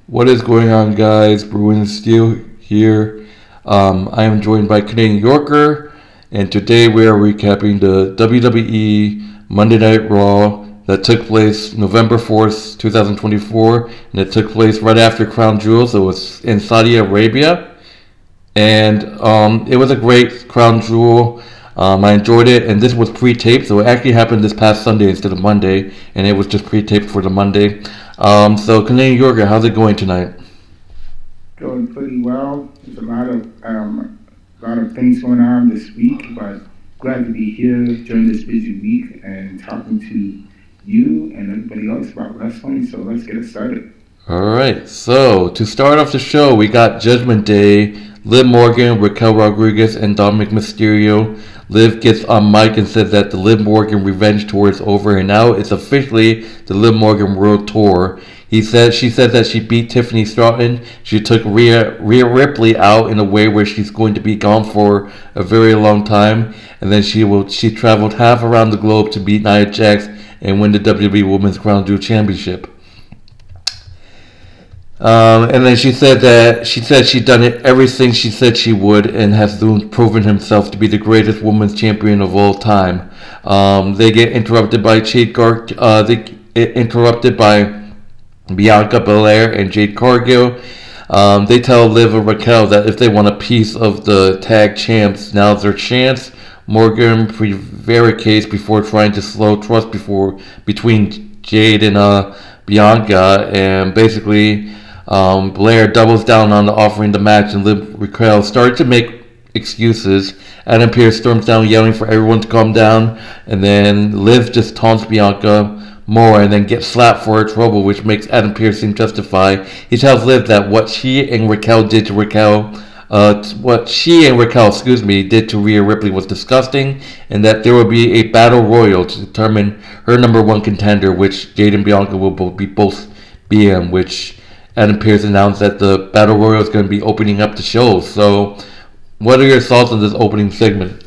What is going on, guys? Bruin Steel here. I am joined by Canadian Yorker, and today we are recapping the WWE Monday Night Raw that took place November 4th, 2024, and it took place right after Crown Jewels. It was in Saudi Arabia, and it was a great Crown Jewel. I enjoyed it, and this was pre-taped, so it actually happened this past Sunday instead of Monday, and it was just pre-taped for the Monday. So Canadian Yorker, how's it going tonight? Going pretty well. There's a lot of things going on this week, but glad to be here during this busy week and talking to you and everybody else about wrestling. So let's get it started. Alright, so to start off the show, we got Judgment Day, Liv Morgan, Raquel Rodriguez, and Dominik Mysterio. Liv gets on mic and says that the Liv Morgan Revenge Tour is over, and now it's officially the Liv Morgan World Tour. She said that she beat Tiffany Stratton. She took Rhea Ripley out in a way where she's going to be gone for a very long time, and then she traveled half around the globe to beat Nia Jax and win the WWE Women's Crown Jewel Championship. And then she said she'd done everything she said she would, and has proven himself to be the greatest women's champion of all time. They get interrupted by Bianca, Belair, and Jade Cargill. They tell Liv and Raquel that if they want a piece of the tag champs, now's their chance. Morgan prevaricates before trying to slow trust between Jade and Bianca, and basically Blair doubles down on offering the match, and Liv Raquel started to make excuses. Adam Pearce storms down yelling for everyone to calm down, and then Liv just taunts Bianca more and then gets slapped for her trouble, which makes Adam Pearce seem justified. He tells Liv that what she and Raquel did to Rhea Ripley was disgusting, and that there will be a battle royal to determine her number one contender, which Jade and Bianca will both be in, which Adam Pearce announced that the Battle Royal is going to be opening up the show. So, what are your thoughts on this opening segment?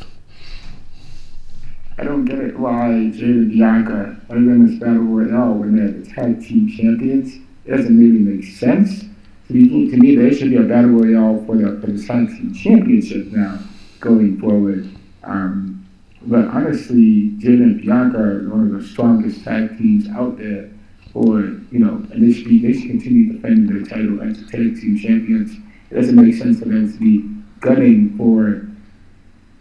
I don't get it why Jade and Bianca are in this Battle Royale when they're the tag team champions. It doesn't really make sense. To me, there should be a Battle Royale for the tag team championship now going forward. But honestly, Jade and Bianca are one of the strongest tag teams out there. And they should continue defending their title as the tag team champions. It doesn't make sense for them to be gunning for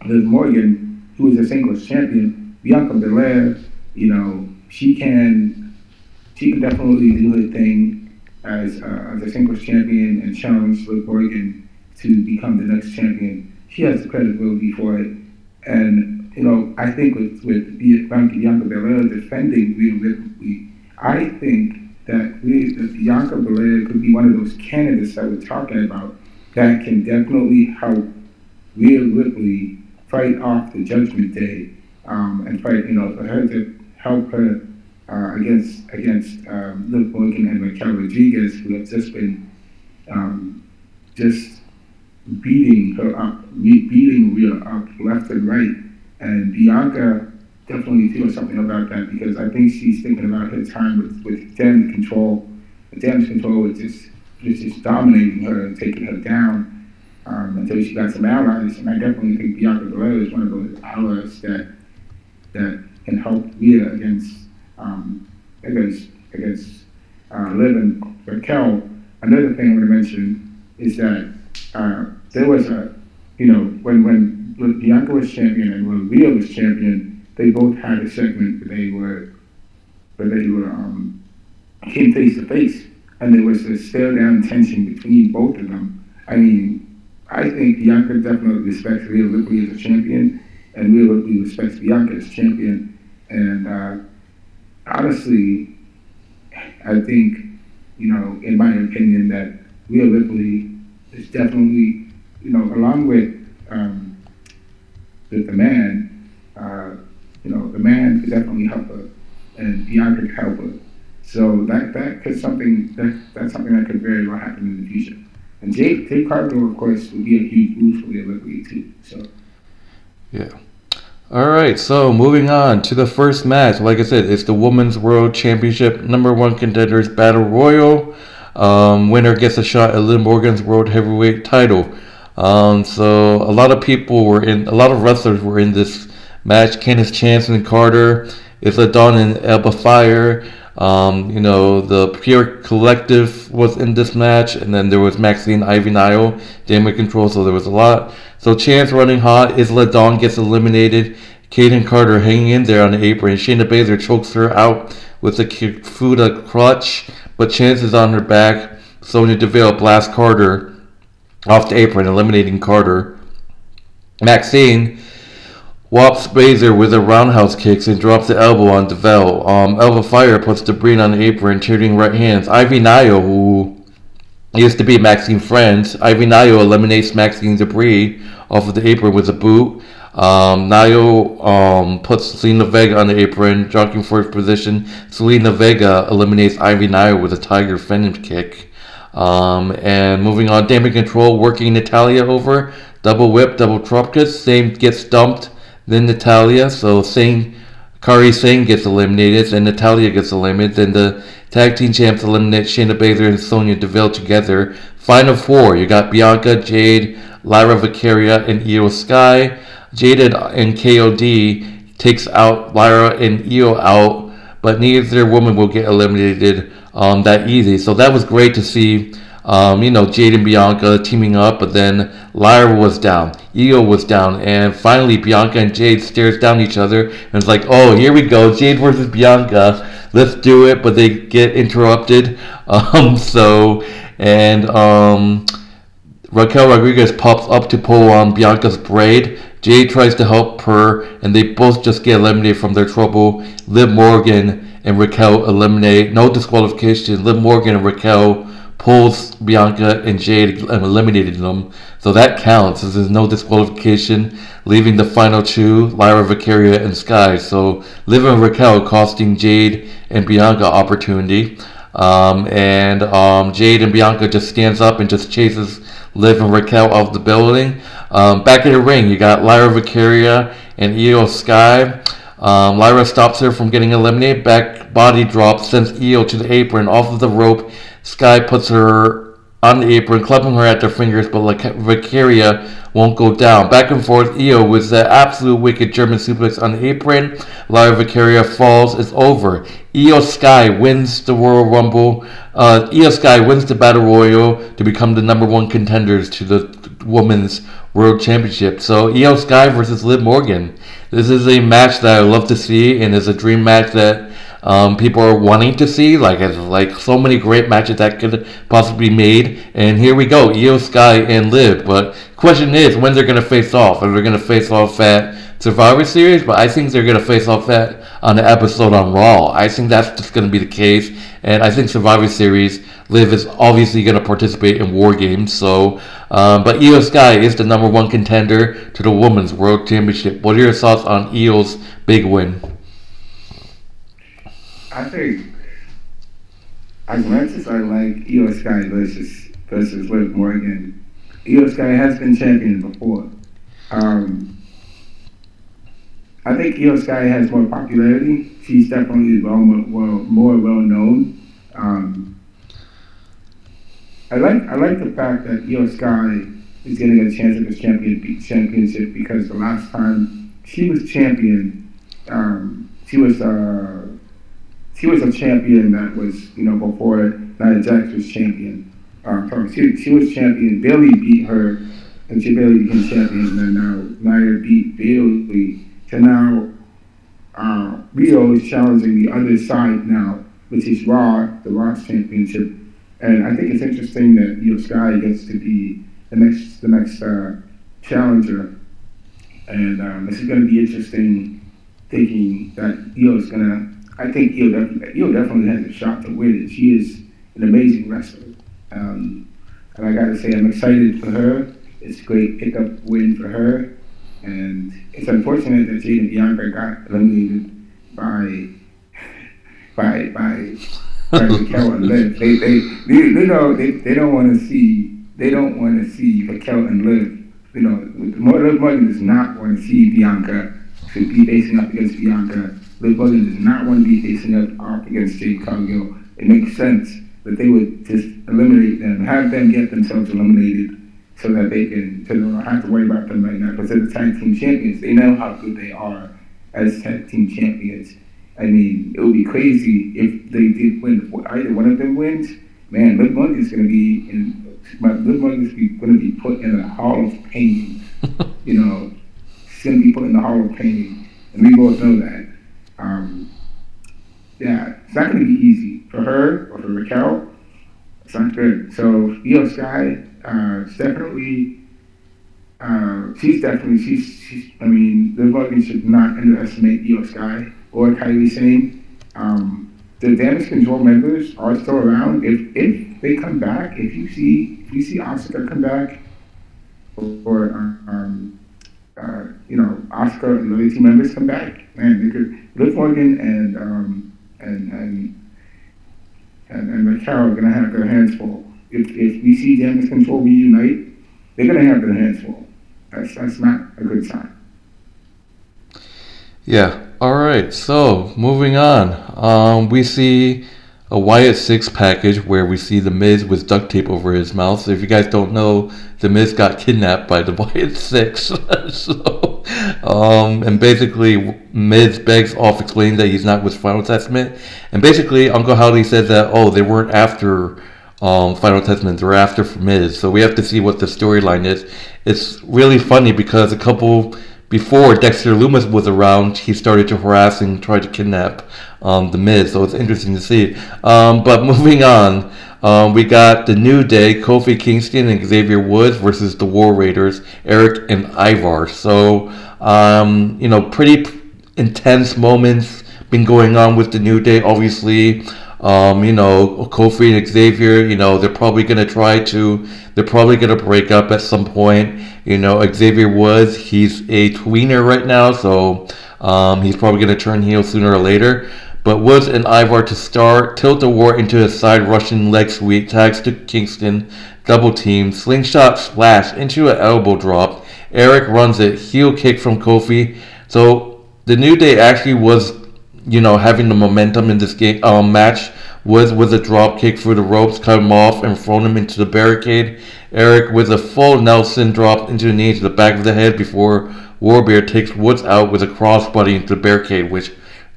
Liv Morgan, who is a singles champion. Bianca Belair, she can definitely do her thing as a singles champion and challenge Liv Morgan to become the next champion. She has the credibility for it, and I think with Bianca Belair defending Rhea Ripley, I think that Bianca Belair could be one of those candidates that we're talking about that can definitely help Rhea Ripley fight off the Judgment Day, and fight, for her to help her against Liv Morgan and Raquel Rodriguez, who have just been just beating Rhea up left and right, and Bianca definitely feel something about that, because I think she's thinking about her time with Damage Control. The Damage Control was just dominating her and taking her down until she got some allies. And I definitely think Bianca Belair is one of those allies that can help Rhea against Liv and Raquel. Another thing I want to mention is that there was when Bianca was champion and when Rhea was champion, they both had a segment where they came face to face, and there was a stare down tension between both of them. I mean, I think Bianca definitely respects Rhea Ripley as a champion, and Rhea Ripley respects Bianca as champion. And honestly, I think, in my opinion, that Rhea Ripley is definitely, along with the man. The man could definitely help her, and Bianca could help her. So that's something that could very well happen in the future. And Jade Cargill, of course, would be a huge boost for Rhea Ripley too. So yeah. All right. So moving on to the first match. Like I said, it's the Women's World Championship #1 Contenders Battle Royal. Winner gets a shot at Liv Morgan's World Heavyweight title. So a lot of wrestlers were in this match. Candice Chance and Carter, Isla Dawn and Elba Fire. The Pure Collective was in this match, and then there was Maxine, Ivy Nile, Damage Control, so there was a lot. So Chance running hot, Isla Dawn gets eliminated, Kaden Carter hanging in there on the apron, Shayna Baszler chokes her out with a Fuda crutch, but Chance is on her back. Sonya Deville blasts Carter off the apron, eliminating Carter. Maxine whops Baszler with a roundhouse kicks and drops the elbow on Deville. Elba Fire puts Debris on the apron, turning right hands. Ivy Nile, who used to be Maxine's friend, Ivy Nile eliminates Maxine Debris off of the apron with a boot. Nile puts Selena Vega on the apron, jockeying for his position. Selena Vega eliminates Ivy Nile with a Tiger Phantom kick. And moving on, Damage Control working Natalya over. Double whip, double dropkick. Same gets dumped. Then Natalya, so Kairi Sane gets eliminated, and Natalya gets eliminated. Then the tag team champs eliminate Shayna Baszler and Sonya Deville together. Final four, you got Bianca, Jade, Lyra Valkyria, and Iyo Sky. Jade and KOD takes out Lyra and Iyo out, but neither woman will get eliminated that easy. So that was great to see. Jade and Bianca teaming up, but then Lyra was down, Iyo was down, and finally Bianca and Jade stares down each other, and it's like, oh, here we go, Jade versus Bianca, let's do it, but they get interrupted. Raquel Rodriguez pops up to pull on Bianca's braid. Jade tries to help her, and they both just get eliminated from their trouble. Liv Morgan and Raquel eliminate, no disqualification. Liv Morgan and Raquel pulls Bianca and Jade and eliminated them, so that counts as there's no disqualification, leaving the final two, Lyra Valkyria and Sky. So Liv and Raquel costing Jade and Bianca opportunity, Jade and Bianca just stands up and just chases Liv and Raquel out of the building. Back in the ring, you got Lyra Valkyria and Iyo Sky. Lyra stops her from getting eliminated. Back body drop sends Iyo to the apron off of the rope. Sky puts her on the apron, clapping her at their fingers, but Valkyria won't go down. Back and forth, Iyo with the absolute wicked German suplex on the apron. Lyra Valkyria falls. It's over. Iyo Sky wins the Royal Rumble. Iyo Sky wins the Battle Royal to become the number one contenders to the Women's World Championship. So Iyo Sky versus Liv Morgan. This is a match that I love to see, and it's a dream match that people are wanting to see. Like so many great matches that could possibly be made. And here we go, Iyo Sky and Liv. But question is, when they're going to face off? Are they going to face off at Survivor Series? But I think they're going to face off on an episode on Raw. I think that's just going to be the case. And I think Survivor Series, Liv is obviously going to participate in War Games. So, but Iyo Sky is the number one contender to the Women's World Championship. What are your thoughts on Io's big win? I think, as much as I like Iyo Sky versus Liv Morgan, Iyo Sky has been champion before. I think Iyo Sky has more popularity. She's definitely more well known. I like the fact that Iyo Sky is getting a chance at this championship, because the last time she was champion, she was a champion that was, before Nia Jax was champion. She was champion. Bayley beat her, and she Bayley became champion. And then now Nia beat Bayley. So now Rio is challenging the other side now, which is Raw, the Raw's championship. And I think it's interesting that Iyo Sky gets to be the next challenger. And this is going to be interesting, thinking that Io's going to. I think Iyo definitely has a shot to win it. She is an amazing wrestler. And I got to say, I'm excited for her. It's a great pickup win for her. And it's unfortunate that Jade and Bianca got eliminated by Raquel and Liv. They don't want to see Raquel and Liv. Liv Morgan does not want to see Bianca to be facing up against Bianca. Liv Morgan does not want to be facing up against Jade Cargill. It makes sense that they would just eliminate them, have them get themselves eliminated so that they don't have to worry about them right now. Because they're the tag team champions. They know how good they are as tag team champions. I mean, it would be crazy if they did win. Either one of them wins, man, Liv Morgan's going to be going to be put in the Hall of Pain. You know, she's going to be put in the Hall of Pain. And we both know that. Yeah, it's not going to be easy for her or for Raquel. It's not good. So Iyo Sky, she's. I mean, Liv Morgan should not underestimate Iyo Sky or Kylie Sane. The Damage Control members are still around. If they come back, if you see Asuka come back, or Asuka and the other team members come back, man, they could. Liv Morgan and Raquel are gonna have their hands full. If we see Damage Control reunite, they're gonna have their hands full. That's not a good sign. Yeah. All right. So moving on, we see a Wyatt 6 package where we see the Miz with duct tape over his mouth. So if you guys don't know, the Miz got kidnapped by the Wyatt 6. So, and basically Miz begs off, explaining that he's not with Final Testament. And basically Uncle Howdy said that they weren't after Final Testament, they're after Miz. So we have to see what the storyline is. It's really funny because a couple before Dexter Lumis was around, he started to harass and try to kidnap the Miz. So it's interesting to see. But moving on, we got the New Day, Kofi Kingston and Xavier Woods versus the War Raiders, Erik and Ivar. So pretty intense moments been going on with the New Day. Obviously, Kofi and Xavier, they're probably going to break up at some point. Xavier Woods, he's a tweener right now, so he's probably going to turn heel sooner or later. But Woods and Ivar to start, tilt the war into a side Russian leg sweep, tags to Kingston, double team, slingshot splash into an elbow drop. Erik runs it, heel kick from Kofi. So the New Day actually was, having the momentum in this game match. Woods with a drop kick through the ropes, cut him off and thrown him into the barricade. Erik with a full Nelson drop into the knee to the back of the head before Warbear takes Woods out with a crossbody into the barricade, which,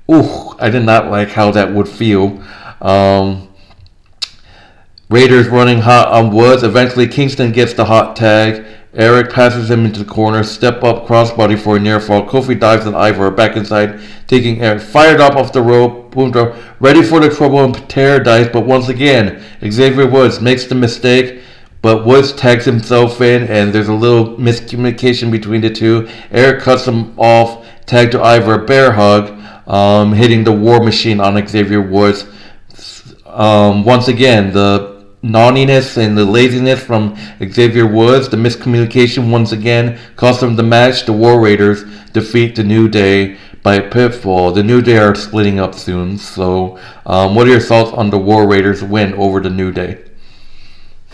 I did not like how that would feel. Raiders running hot on Woods. Eventually Kingston gets the hot tag. Erik passes him into the corner, step up crossbody for a near fall. Kofi dives on Ivar, back inside, taking Erik, fired up off the rope, boom drop, ready for the trouble in paradise, but once again, Xavier Woods makes the mistake, but Woods tags himself in, and there's a little miscommunication between the two. Erik cuts him off, tag to Ivar, bear hug, hitting the war machine on Xavier Woods. Once again, the naughtiness and the laziness from Xavier Woods, the miscommunication once again cost them the match. The War Raiders defeat the New Day by pinfall. The New Day are splitting up soon. So, what are your thoughts on the War Raiders win over the New Day?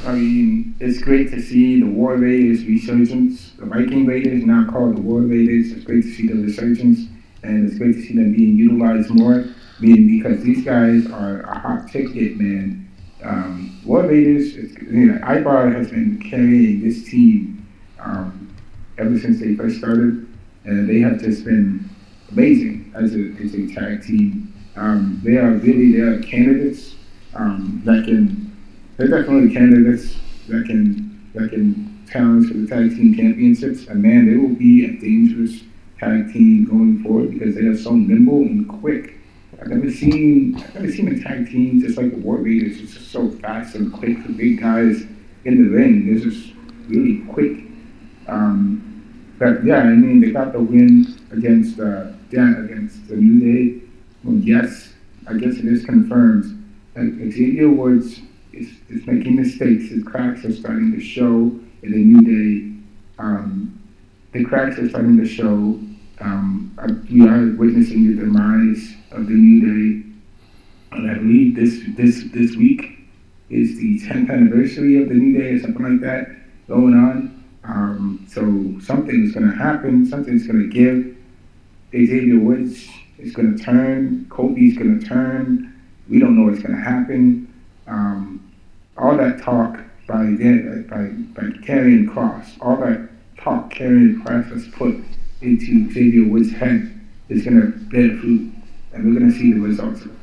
I mean, it's great to see the War Raiders resurgence. The Viking Raiders, now called the War Raiders. It's great to see the resurgence, and it's great to see them being utilized more. Because these guys are a hot ticket, man. War Raiders, Ivar has been carrying this team ever since they first started, and they have just been amazing as a tag team. They are candidates they're definitely candidates that can challenge for the tag team championships. And man, they will be a dangerous tag team going forward because they are so nimble and quick. I've never seen a tag team just like the War Raiders. It's just so fast and quick. The big guys in the ring, they're just really quick. But yeah, I mean, they got the win against the New Day. Well, yes, I guess it is confirmed that Xavier Woods is making mistakes. His cracks are starting to show in the New Day. The cracks are starting to show. We are witnessing the demise of the New Day, and I believe this week is the 10th anniversary of the New Day or something like that going on. So something is going to happen. Something's going to give. Xavier Woods is going to turn. Kofi's going to turn. We don't know what's going to happen. that talk by Karrion Kross, all that talk Karrion Kross has put into Xavier Woods' head is going to bear fruit, and we're going to see the results of it.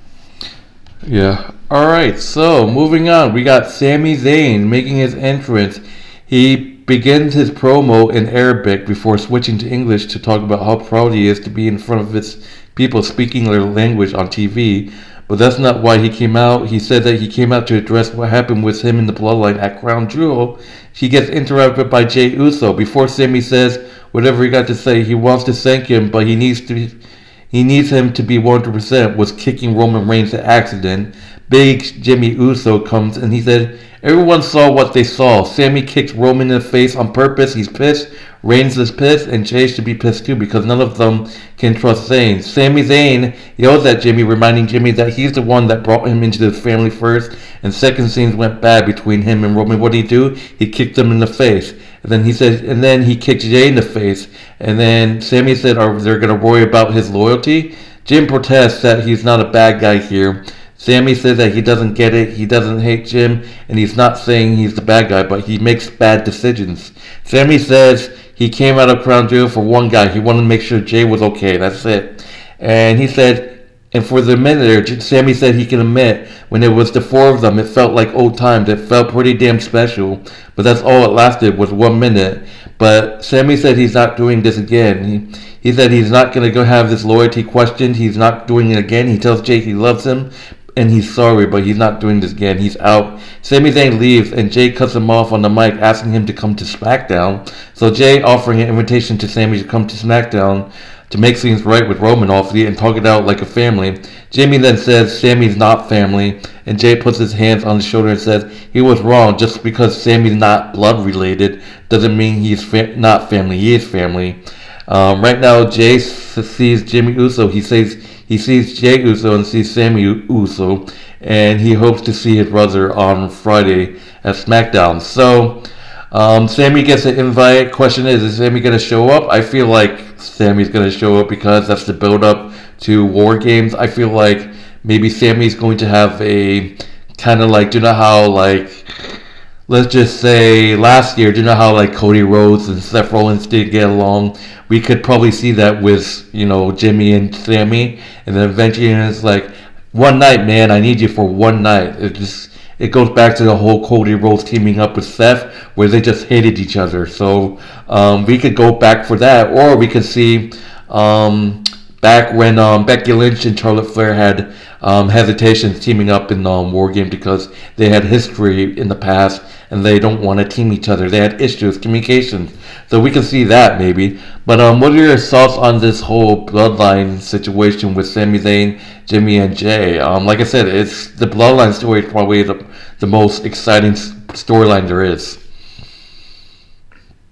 Yeah. All right. So moving on, we got Sami Zayn making his entrance. He begins his promo in Arabic before switching to English to talk about how proud he is to be in front of his people speaking their language on TV. But that's not why he came out. He said that he came out to address what happened with him in the Bloodline at Crown Jewel. He gets interrupted by Jey Uso. Before Sami says whatever he got to say, he wants to thank him, but he needs him to be 100%, was kicking Roman Reigns' accident. Big Jimmy Uso comes and he said, everyone saw what they saw. Sami kicked Roman in the face on purpose. He's pissed. Reigns is pissed, and Jay should be pissed too because none of them can trust Zayn. Sami Zayn yells at Jimmy, reminding Jimmy that he's the one that brought him into the family first, and second things went bad between him and Roman. What did he do? He kicked him in the face. And then he said, and then he kicked Jay in the face. And then Sami said, are they going to worry about his loyalty? Jim protests that he's not a bad guy here. Sami says that he doesn't get it, he doesn't hate Jim, and he's not saying he's the bad guy, but he makes bad decisions. Sami says he came out of Crown Jewel for one guy. He wanted to make sure Jay was okay. That's it. And he said, and for the minute there, Sami said he can admit when it was the four of them, it felt like old times. It felt pretty damn special. But that's all it lasted was 1 minute. But Sami said he's not doing this again. He said he's not going to go have this loyalty questioned. He's not doing it again. He tells Jay he loves him. And he's sorry, but he's not doing this again. He's out. Sami Zayn leaves, and Jay cuts him off on the mic, asking him to come to Smackdown. So Jay offering an invitation to Sami to come to Smackdown to make things right with Roman, obviously, and talk it out like a family. Jimmy then says Sami's not family, and Jay puts his hands on his shoulder and says he was wrong. Just because Sami's not blood related doesn't mean he's not family. He is family. Right now, Jay sees Jimmy Uso. He sees Jey Uso and sees Sami Uso, and he hopes to see his brother on Friday at SmackDown. So, Sami gets an invite. Question is Sami going to show up? I feel like Sami's going to show up because that's the build-up to War Games. I feel like maybe Sami's going to have a kind of like, do you know how like, let's just say last year, do you know how like Cody Rhodes and Seth Rollins didn't get along? We could probably see that with, Jimmy and Sami, and then eventually it's like, one night, man, I need you for one night. It goes back to the whole Cody Rhodes teaming up with Seth, where they just hated each other. So we could go back for that, or we could see back when Becky Lynch and Charlotte Flair had hesitations teaming up in War Game because they had history in the past and they don't want to team each other. They had issues, communications. So we can see that maybe. But what are your thoughts on this whole Bloodline situation with Sami Zayn, Jimmy, and Jay? Like I said, it's the Bloodline story is probably the most exciting storyline there is.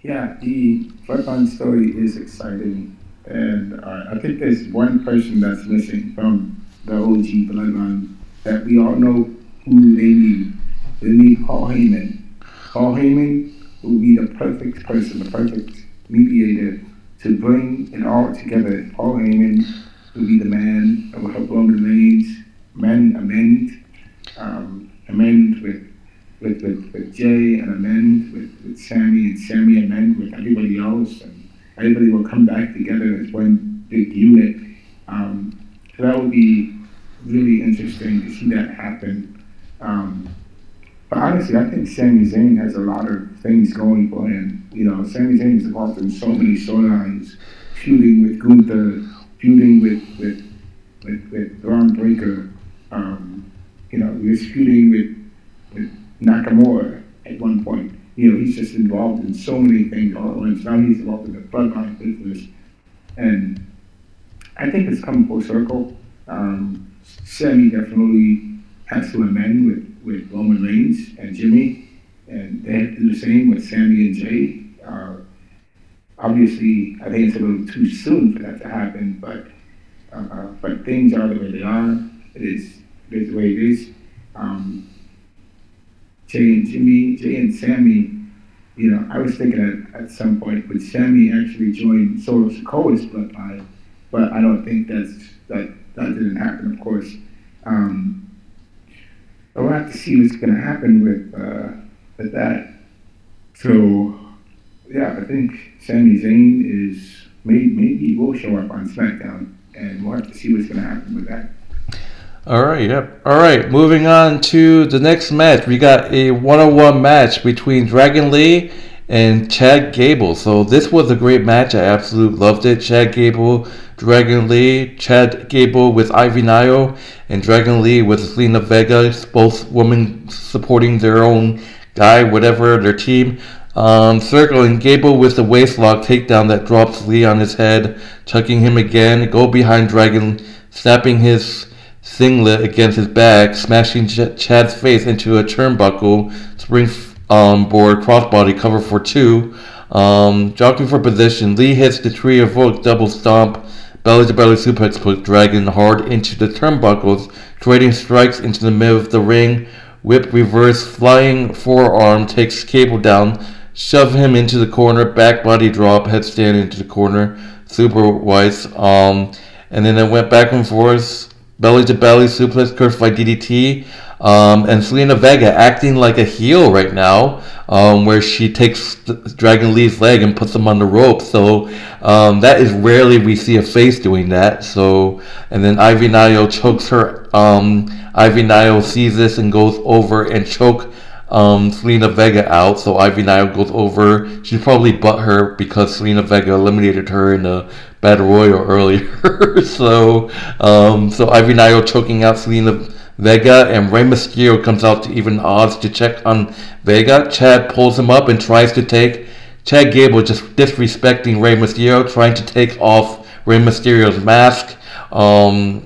Yeah, the Bloodline story is exciting. And I think there's one person that's missing from the OG Bloodline that we all know who they need. They need Paul Heyman. Paul Heyman will be the perfect person, the perfect mediator to bring it all together. Paul Heyman will be the man that will help Roman Reigns amend with Jay, and amend with Sami, and Sami amend with everybody else, and everybody will come back together as one big unit. So that would be really interesting to see that happen. But honestly, I think Sami Zayn has a lot of things going for him. Sami Zayn is involved in so many storylines, feuding with Gunther, feuding with Bron Breakker. He was feuding with Nakamura at one point. He's just involved in so many things all at once. Now he's involved in the Bloodline business. And I think it's come full circle. Sami definitely has to amend with Roman Reigns and Jimmy, and they have to do the same with Sami and Jay. Obviously, I think it's a little too soon for that to happen, but things are the way they are. It is the way it is. Jay and Sami, I was thinking at some point, would Sami actually join Solo Sikoa's Bloodline? But I don't think that didn't happen, of course. But we'll have to see what's going to happen with that. So, yeah, I think Sami Zayn is maybe he will show up on SmackDown, and we'll have to see what's going to happen with that. All right, yep. All right, moving on to the next match. We got a one-on-one match between Dragon Lee and Chad Gable. So this was a great match. I absolutely loved it. Chad Gable, Dragon Lee, Chad Gable with Ivy Nile, and Dragon Lee with Zelina Vega. Both women supporting their own guy, whatever, their team. Circling Gable with the waistlock takedown that drops Lee on his head, chucking him again. Go behind Dragon, snapping his singlet against his back, smashing Chad's face into a turnbuckle, springboard crossbody cover for 2. Jockeying for position, Lee hits the Tree of Oak double stomp, belly to belly suplex, put Dragon hard into the turnbuckles, trading strikes into the middle of the ring. Whip reverse flying forearm takes Cable down, shove him into the corner, back body drop, headstand into the corner, super wise. And then it went back and forth. Belly to belly suplex, curse by DDT, and Zelina Vega acting like a heel right now, where she takes Dragon Lee's leg and puts him on the rope. So that is rarely we see a face doing that. So, and then Ivy Nile chokes her. Ivy Nile sees this and goes over and choke Zelina Vega out. So Ivy Nile goes over. She's probably butthurt because Zelina Vega eliminated her in the Battle Royal earlier. so Ivy Nile choking out Zelina Vega, and Rey Mysterio comes out to even odds to check on Vega. Chad pulls him up and tries to take Chad Gable, just disrespecting Rey Mysterio, trying to take off Rey Mysterio's mask.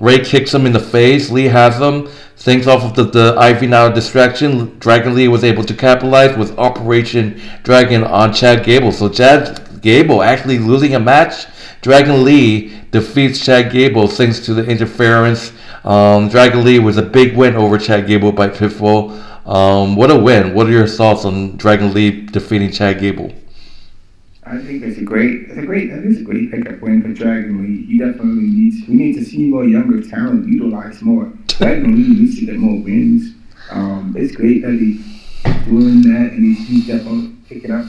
Rey kicks him in the face. Lee has him. Thanks off of the Ivy Nile distraction, Dragon Lee was able to capitalize with Operation Dragon on Chad Gable. So Chad Gable actually losing a match. Dragon Lee defeats Chad Gable thanks to the interference. Dragon Lee was a big win over Chad Gable by pinfall. What a win. What are your thoughts on Dragon Lee defeating Chad Gable? I think that is a great pickup win for Dragon Lee. We need to see more younger talent utilized more. Dragon Lee needs to get more wins. It's great that he's doing that, and he's definitely picking up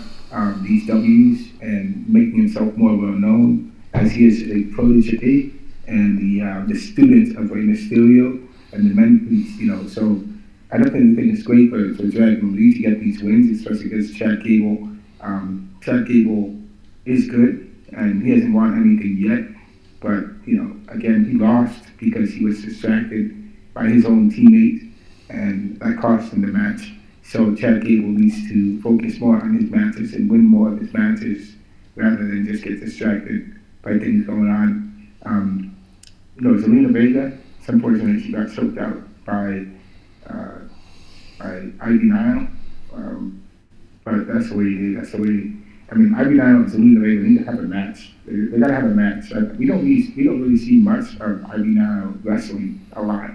these W's and making himself more well known, as he is a protege and the student of Rey Mysterio and the men. So I definitely think it's great for Dragon Lee to get these wins, especially against Chad Gable. Chad Gable is good, and he hasn't won anything yet. But again, he lost because he was distracted by his own teammate, and that cost him the match. So Chad Gable needs to focus more on his matches and win more of his matches rather than just get distracted by things going on. Zelina Vega, it's unfortunate she got choked out by Ivy Nile, but that's the way it is. That's the way. Ivy Nile and Zelina Vega need to have a match. They gotta have a match. We don't really see much of Ivy Nile wrestling a lot.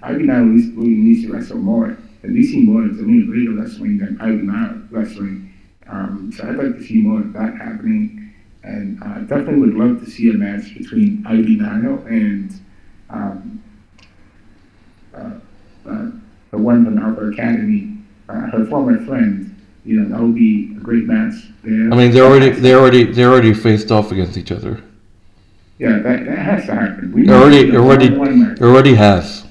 Ivy Nile really needs to wrestle more. And we see more of Zelina Vega wrestling than Ivy Nile wrestling. So I'd like to see more of that happening. And I definitely would love to see a match between Ivy Nile and the one from Alpha Academy, her former friend. That would be a great match there. They already faced off against each other. Yeah, that has to happen. It already has.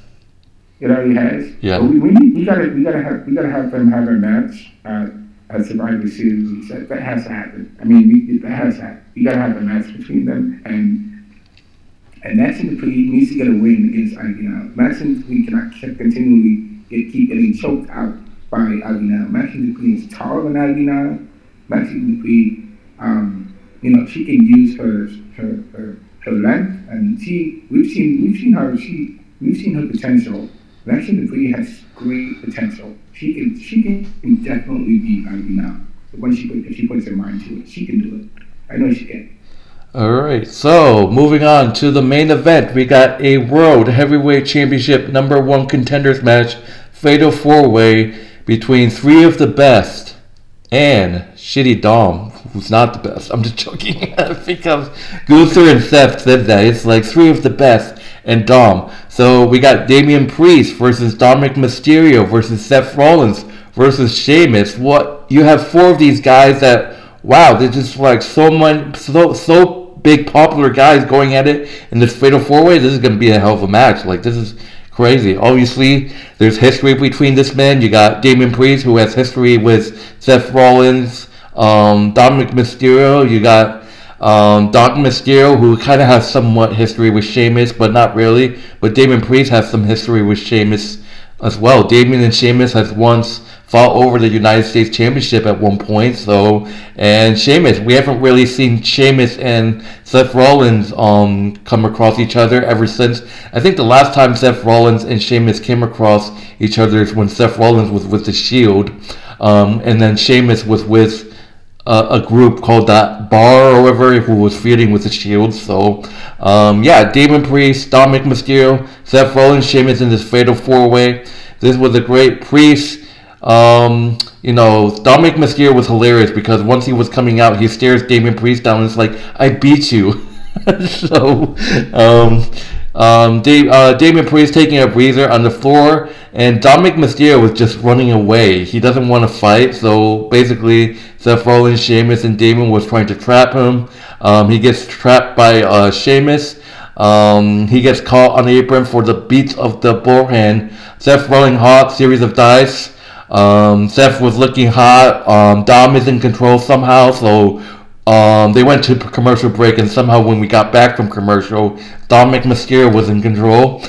It already has. Yeah. So we gotta have them have a match at Survivor Series. That has to happen. That has to happen. We gotta have a match between them, and Maxine Dupree needs to get a win against Ivy Nile. Maxine Dupree cannot continually keep getting choked out by Ivy Nile. Maxine Dupree is taller than Ivy Nile. Maxine Dupree, she can use her length, and we've seen her potential. Maxine Dupree has great potential. She can definitely beat Ivy Nile if she puts her mind to it. She can do it. I know she can. Alright, so moving on to the main event, we got a World Heavyweight Championship #1 contenders match, Fatal 4-Way between three of the best and Shitty Dom, who's not the best. I'm just joking because Gunther and Seth said that. It's like three of the best and Dom. So we got Damian Priest versus Dominik Mysterio versus Seth Rollins versus Sheamus. What, you have 4 of these guys that, wow, they're just like so big popular guys going at it in this fatal 4-way. This is going to be a hell of a match. Like, this is crazy. Obviously, there's history between this man. You got Damian Priest, who has history with Seth Rollins, Dominik Mysterio. You got Dominik Mysterio, who kind of has somewhat history with Sheamus, but not really. But Damian Priest has some history with Sheamus as well. Damian and Sheamus has once fought over the United States Championship at one point. So, and Sheamus, we haven't really seen Sheamus and Seth Rollins come across each other ever since. I think the last time Seth Rollins and Sheamus came across each other is when Seth Rollins was with the Shield, and then Sheamus was with a group called that Bar or whatever, who was feuding with the Shield. So, yeah, Damian Priest, Dominik Mysterio, Seth Rollins, Sheamus in this fatal 4-way. This was a great Priest. Dominik Mysterio was hilarious because once he was coming out, he stares Damian Priest down and it's like, I beat you. So, Damian Priest taking a breather on the floor, and Dominik Mysterio was just running away. He doesn't want to fight, so basically Seth Rollins, Sheamus, and Damian was trying to trap him. He gets trapped by Sheamus. He gets caught on the apron for the beats of the forehand. Seth rolling hot, series of dice. Seth was looking hot. Dom is in control somehow, so they went to commercial break, and somehow when we got back from commercial, Dominik Mysterio was in control.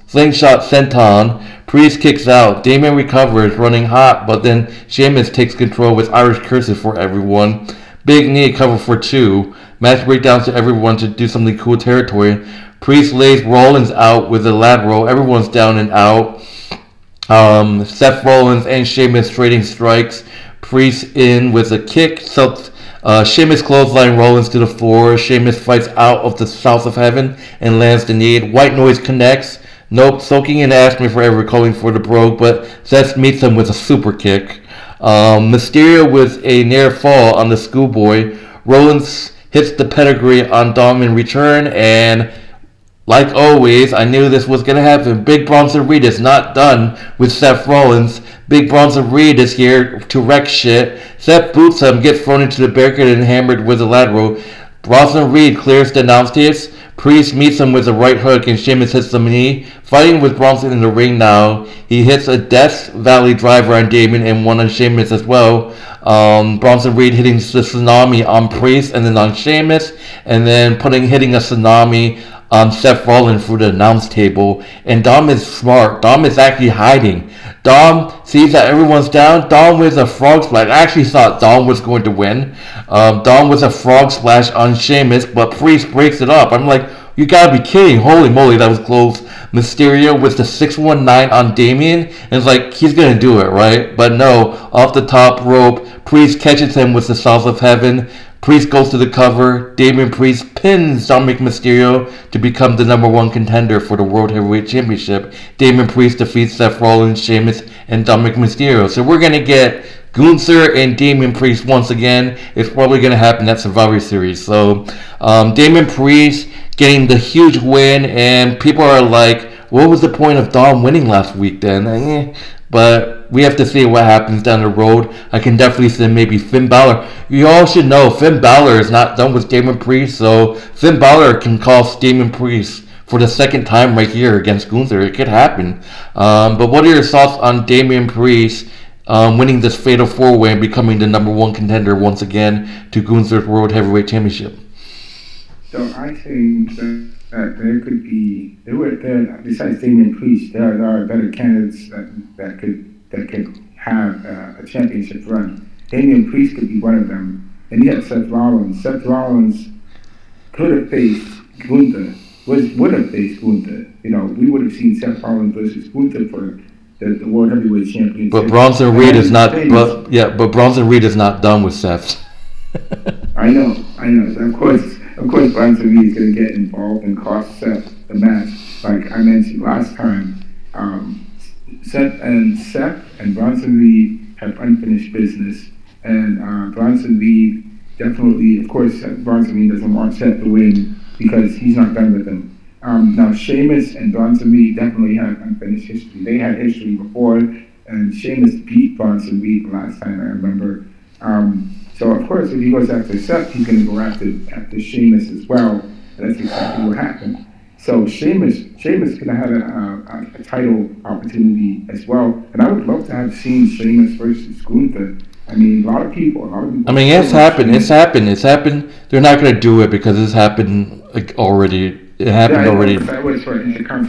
Slingshot senton. Priest kicks out. Damian recovers, running hot, but then Sheamus takes control with Irish curses for everyone. Big knee cover for 2. Match breakdowns to everyone to do something cool territory. Priest lays Rollins out with a lateral. Everyone's down and out. Seth Rollins and Sheamus trading strikes. Priest in with a kick. So, Sheamus clothesline Rollins to the floor. Sheamus fights out of the South of Heaven and lands the knee. White noise connects. Nope, soaking in Ashman forever, calling for the brogue, but Seth meets him with a super kick. Mysterio with a near fall on the schoolboy. Rollins hits the pedigree on Dom in return, and like always, I knew this was going to happen. Big Bronson Reed is not done with Seth Rollins. Big Bronson Reed is here to wreck shit. Seth boots him, gets thrown into the barricade and hammered with a lateral. Bronson Reed clears the announce tables. Priest meets him with a right hook and Sheamus hits the knee. Fighting with Bronson in the ring now. He hits a Death Valley driver on Damon and one on Sheamus as well. Bronson Reed hitting the tsunami on Priest and then on Sheamus. And then hitting a tsunami on Seth Rollins through the announce table. And Dom is smart. Dom is actually hiding. Dom sees that everyone's down. Dom with a frog splash. I actually thought Dom was going to win. Dom with a frog splash on Sheamus, but Priest breaks it up. I'm like, you gotta be kidding. Holy moly, that was close. Mysterio with the 619 on Damien. And it's like, he's gonna do it, right? But no, off the top rope, Priest catches him with the South of Heaven. Priest goes to the cover. Damian Priest pins Dominik Mysterio to become the #1 contender for the World Heavyweight Championship. Damian Priest defeats Seth Rollins, Sheamus, and Dominik Mysterio. So we're going to get Gunther and Damian Priest once again. It's probably going to happen at Survivor Series. So Damian Priest getting the huge win, and people are like, what was the point of Dom winning last week then? But we have to see what happens down the road. I can definitely say maybe Finn Balor. You all should know Finn Balor is not done with Damian Priest, so Finn Balor can cost Damian Priest for the second time right here against Gunther. It could happen. But what are your thoughts on Damian Priest winning this Fatal 4-Way and becoming the #1 contender once again to Gunther's World Heavyweight Championship? So I think that there could be, besides Damian Priest, there are better candidates that could have a championship run. Damian Priest could be one of them. And you have Seth Rollins. Seth Rollins could have faced Gunther, would have faced Gunther. You know, we would have seen Seth Rollins versus Gunther for the World Heavyweight Championship. But Bronson Reed is not. But Bronson Reed is not done with Seth. I know. So of course, Bronson Reed is going to get involved and cost Seth the match. Like I mentioned last time, Seth and Bronson Reed have unfinished business, and Bronson Reed definitely, of course, Bronson Reed doesn't want Seth to win because he's not done with him. Now, Sheamus and Bronson Reed definitely have unfinished history. They had history before, and Sheamus beat Bronson Reed the last time I remember. So, of course, if he goes after Seth, he's going to go after Sheamus as well. And that's exactly what happened. So, Sheamus could have had a title opportunity as well. And I would love to have seen Sheamus versus Gunther. I mean, a lot of people. I mean, it's happened. It's happened. They're not going to do it because it's happened already. It happened already. That was for Intercontinental.